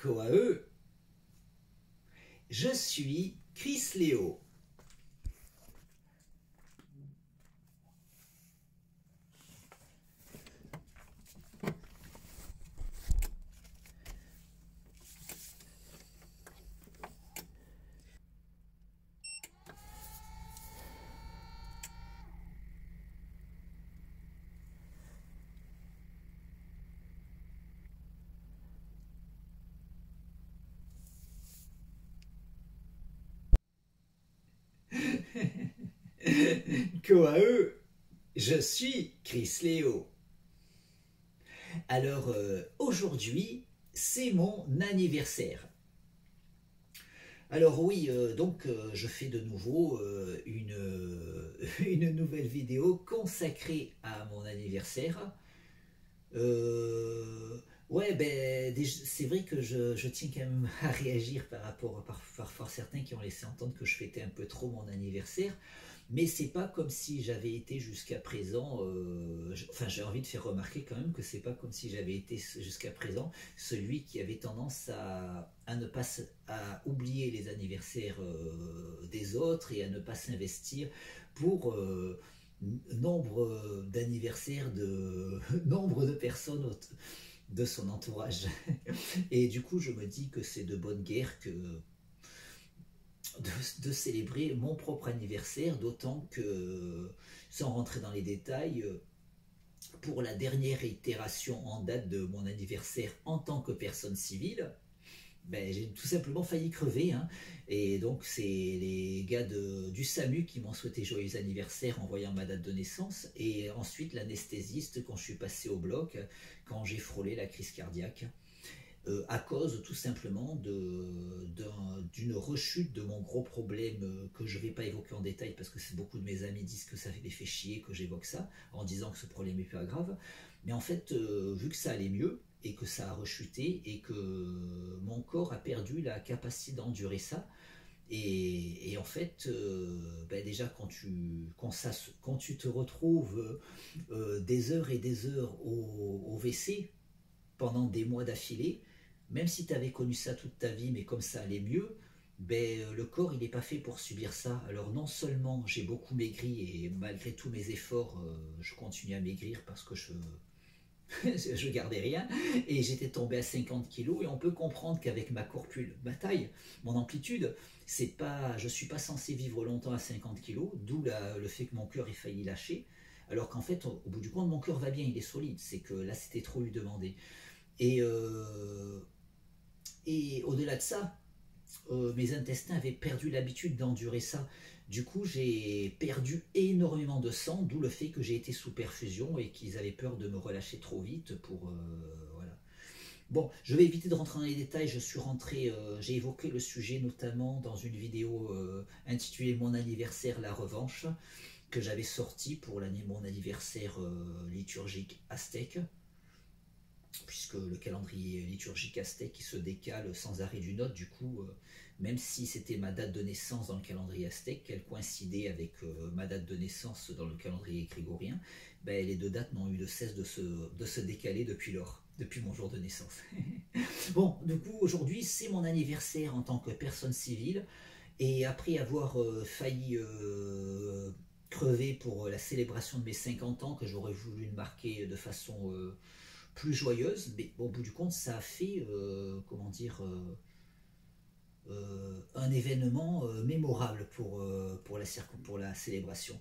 Koae, je suis Chris Léo. Koae, je suis Chris Léo. Alors aujourd'hui, c'est mon anniversaire. Alors oui, je fais de nouveau une nouvelle vidéo consacrée à mon anniversaire. Ouais, c'est vrai que je tiens quand même à réagir par rapport à parfois certains qui ont laissé entendre que je fêtais un peu trop mon anniversaire. Mais c'est pas comme si j'avais été jusqu'à présent, enfin j'ai envie de faire remarquer quand même que c'est pas comme si j'avais été jusqu'à présent celui qui avait tendance à ne pas à oublier les anniversaires des autres et à ne pas s'investir pour nombre d'anniversaires de nombre de personnes de son entourage. Et du coup je me dis que c'est de bonne guerre que de célébrer mon propre anniversaire, d'autant que, sans rentrer dans les détails, pour la dernière itération en date de mon anniversaire en tant que personne civile, j'ai tout simplement failli crever, hein. Et donc c'est les gars du SAMU qui m'ont souhaité joyeux anniversaire en voyant ma date de naissance, et ensuite l'anesthésiste quand je suis passé au bloc, quand j'ai frôlé la crise cardiaque. À cause tout simplement d'une rechute de mon gros problème que je ne vais pas évoquer en détail parce que beaucoup de mes amis disent que ça les fait chier que j'évoque ça en disant que ce problème est pas grave. Mais en fait, vu que ça allait mieux et que ça a rechuté et que mon corps a perdu la capacité d'endurer ça, et en fait, déjà quand tu te retrouves des heures et des heures au WC pendant des mois d'affilée, même si tu avais connu ça toute ta vie, mais comme ça allait mieux, le corps il n'est pas fait pour subir ça. Alors non seulement j'ai beaucoup maigri et malgré tous mes efforts, je continue à maigrir parce que je gardais rien et j'étais tombé à 50 kilos, et on peut comprendre qu'avec ma taille, mon amplitude, je suis pas censé vivre longtemps à 50 kilos, d'où le fait que mon cœur ait failli lâcher. Alors qu'en fait, au bout du compte, mon cœur va bien, il est solide. C'est que là, c'était trop lui demander. Et, euh, et au-delà de ça, mes intestins avaient perdu l'habitude d'endurer ça. Du coup, j'ai perdu énormément de sang, d'où le fait que j'ai été sous perfusion et qu'ils avaient peur de me relâcher trop vite pour... voilà. Bon, je vais éviter de rentrer dans les détails. J'ai évoqué le sujet notamment dans une vidéo intitulée Mon anniversaire, la revanche, que j'avais sorti pour mon anniversaire liturgique aztèque, puisque le calendrier liturgique aztèque qui se décale sans arrêt d'une autre, du coup, même si c'était ma date de naissance dans le calendrier aztèque, qu'elle coïncidait avec ma date de naissance dans le calendrier grégorien, les deux dates n'ont eu de cesse de se décaler depuis lors, depuis mon jour de naissance. Bon, du coup, aujourd'hui, c'est mon anniversaire en tant que personne civile, et après avoir failli crever pour la célébration de mes 50 ans, que j'aurais voulu marquer de façon plus joyeuse, mais au bout du compte, ça a fait, un événement mémorable pour la célébration.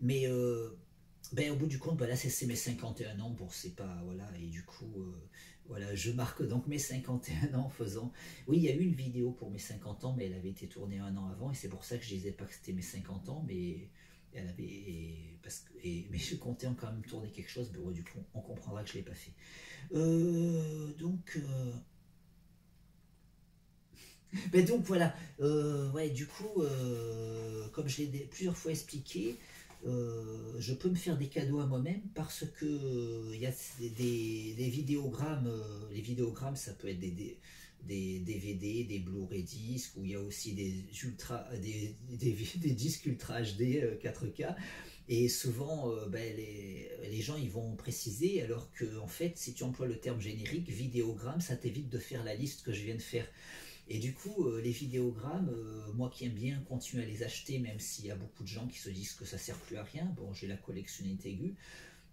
Mais au bout du compte, là, c'est mes 51 ans, bon, c'est pas, voilà, et du coup, voilà, je marque donc mes 51 ans en faisant... Oui, il y a eu une vidéo pour mes 50 ans, mais elle avait été tournée un an avant, et c'est pour ça que je disais pas que c'était mes 50 ans, mais... Elle avait, mais je comptais quand même tourner quelque chose, mais ouais, du coup on comprendra que je ne l'ai pas fait. Donc voilà, ouais, du coup, comme je l'ai plusieurs fois expliqué, je peux me faire des cadeaux à moi-même parce que il y a des vidéogrammes. Les vidéogrammes, ça peut être des DVD, des Blu-ray disques, ou il y a aussi des disques Ultra HD 4K. Et souvent, les gens ils vont préciser, alors que en fait, si tu emploies le terme générique, vidéogramme, ça t'évite de faire la liste que je viens de faire. Et du coup, les vidéogrammes, moi qui aime bien continuer à les acheter, même s'il y a beaucoup de gens qui se disent que ça sert plus à rien, bon, j'ai la collection Integu,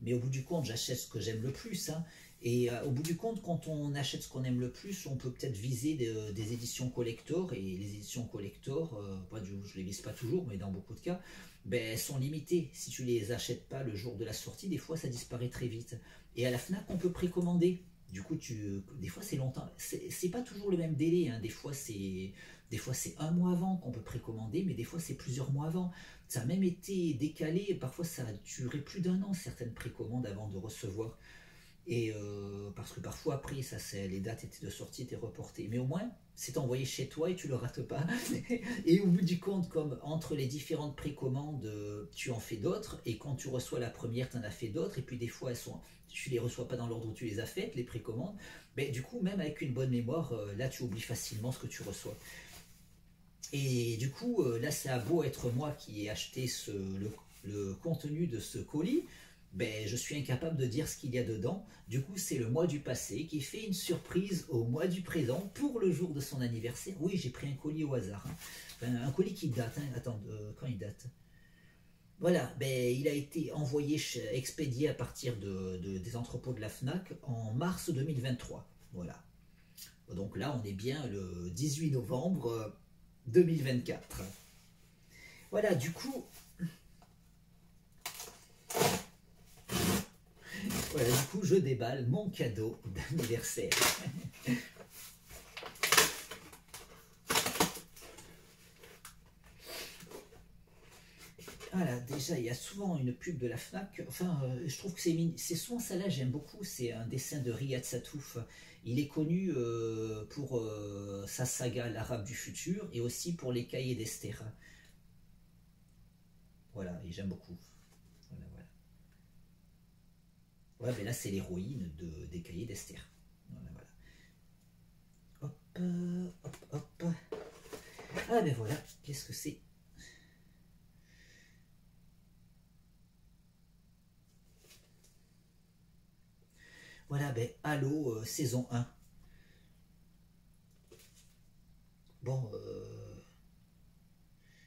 mais au bout du compte, j'achète ce que j'aime le plus, hein. Et au bout du compte, quand on achète ce qu'on aime le plus, on peut peut-être viser des éditions collector, et les éditions collector, je ne les vise pas toujours, mais dans beaucoup de cas, ben, elles sont limitées. Si tu les achètes pas le jour de la sortie, des fois ça disparaît très vite. Et à la FNAC, on peut précommander. Du coup, des fois c'est longtemps. C'est pas toujours le même délai, hein. Des fois c'est un mois avant qu'on peut précommander, mais des fois c'est plusieurs mois avant. Ça a même été décalé, parfois ça a duré plus d'un an, certaines précommandes avant de recevoir. Et parce que parfois après, les dates de sortie étaient reportées. Mais au moins, c'est envoyé chez toi et tu le rates pas. Et au bout du compte, comme entre les différentes précommandes, tu en fais d'autres. Et quand tu reçois la première, tu en as fait d'autres. Et puis des fois, tu les reçois pas dans l'ordre où tu les as faites, les précommandes. Mais du coup, même avec une bonne mémoire, là, tu oublies facilement ce que tu reçois. Et du coup, là, ça a beau être moi qui ai acheté le contenu de ce colis, ben, je suis incapable de dire ce qu'il y a dedans. Du coup, c'est le mois du passé qui fait une surprise au mois du présent pour le jour de son anniversaire. Oui, j'ai pris un colis au hasard, hein. Enfin, un colis qui date, hein. Attends, quand il date? Voilà, ben, il a été expédié à partir des entrepôts de la FNAC en mars 2023. Voilà. Donc là, on est bien le 18 novembre 2024. Voilà, du coup, je déballe mon cadeau d'anniversaire. Voilà, déjà, il y a souvent une pub de la FNAC. Enfin, je trouve que c'est souvent ça là, j'aime beaucoup. C'est un dessin de Riyad Satouf. Il est connu pour sa saga L'Arabe du futur et aussi pour les cahiers d'Esther. Voilà, et j'aime beaucoup. Voilà, voilà. Ouais, mais là, c'est l'héroïne des cahiers d'Esther. Voilà, voilà. Hop, hop, hop. Ah, ben voilà, qu'est-ce que c'est? Voilà, ben, Halo, saison 1. Bon,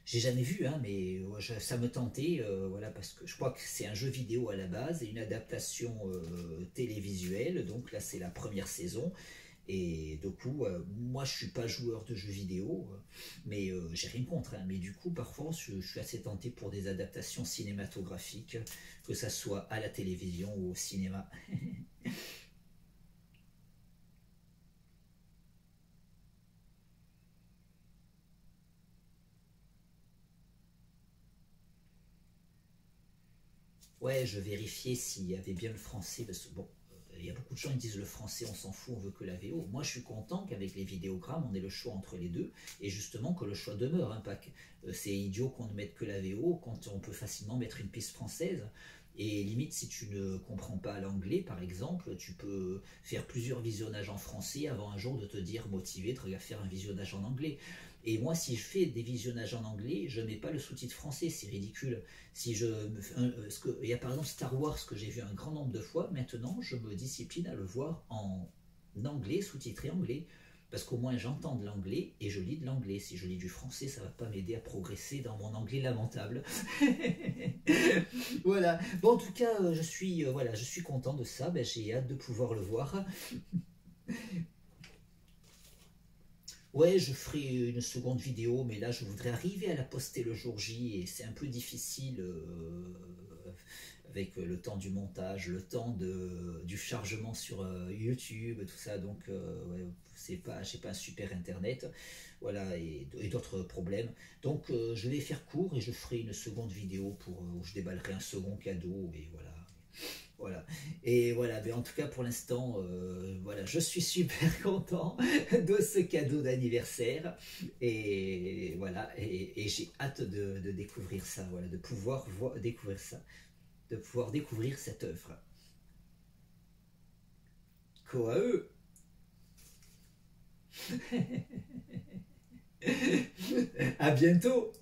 j'ai jamais vu, hein, mais ça me tentait, voilà, parce que je crois que c'est un jeu vidéo à la base et une adaptation télévisuelle. Donc là, c'est la première saison. Et du coup, moi, je suis pas joueur de jeux vidéo, mais j'ai rien contre, hein. Mais du coup, parfois, je suis assez tenté pour des adaptations cinématographiques, que ça soit à la télévision ou au cinéma. Ouais, je vérifiais s'il y avait bien le français, parce que bon, il y a beaucoup de gens qui disent le français, on s'en fout, on veut que la VO. Moi, je suis content qu'avec les vidéogrammes, on ait le choix entre les deux, et justement que le choix demeure, hein, pas que, c'est idiot qu'on ne mette que la VO, quand on peut facilement mettre une piste française. Et limite, si tu ne comprends pas l'anglais, par exemple, tu peux faire plusieurs visionnages en français avant un jour de te dire motivé de faire un visionnage en anglais. Et moi, si je fais des visionnages en anglais, je ne mets pas le sous-titre français, c'est ridicule. Si je, il y a par exemple Star Wars que j'ai vu un grand nombre de fois, maintenant je me discipline à le voir en anglais, sous-titré anglais, parce qu'au moins j'entends de l'anglais et je lis de l'anglais. Si je lis du français, ça ne va pas m'aider à progresser dans mon anglais lamentable. Voilà. Bon, en tout cas, voilà, je suis content de ça. Ben, j'ai hâte de pouvoir le voir. Ouais, je ferai une seconde vidéo, mais là, je voudrais arriver à la poster le jour J et c'est un peu difficile avec le temps du montage, le temps du chargement sur YouTube, tout ça. Donc, ouais, j'ai pas un super internet, voilà, et d'autres problèmes. Donc, je vais faire court et je ferai une seconde vidéo où je déballerai un second cadeau et voilà. Voilà. Et voilà, mais en tout cas pour l'instant, voilà, je suis super content de ce cadeau d'anniversaire. Et voilà, et j'ai hâte de découvrir ça, voilà, de pouvoir découvrir ça, de pouvoir découvrir cette œuvre. Quoi eux. À bientôt.